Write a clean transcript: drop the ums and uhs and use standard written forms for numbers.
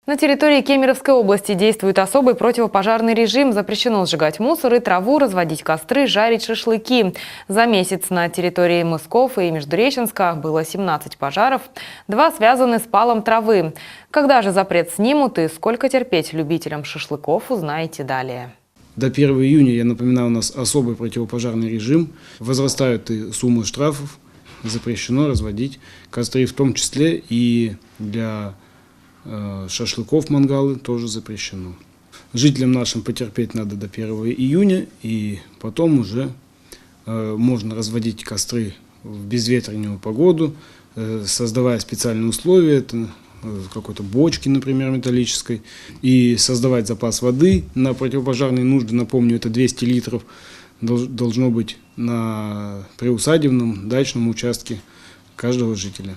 На территории Кемеровской области действует особый противопожарный режим. Запрещено сжигать мусор и траву, разводить костры, жарить шашлыки. За месяц на территории Мысков и Междуреченска было 17 пожаров. 2 связаны с палом травы. Когда же запрет снимут и сколько терпеть любителям шашлыков, узнаете далее. До 1 июня, я напоминаю, у нас особый противопожарный режим. Возрастают и суммы штрафов. Запрещено разводить костры, в том числе и для шашлыков, мангалы тоже запрещено. Жителям нашим потерпеть надо до 1 июня, и потом уже можно разводить костры в безветренную погоду, создавая специальные условия, это какой-то бочки, например, металлической, и создавать запас воды на противопожарные нужды. Напомню, это 200 литров должно быть на приусадебном дачном участке каждого жителя.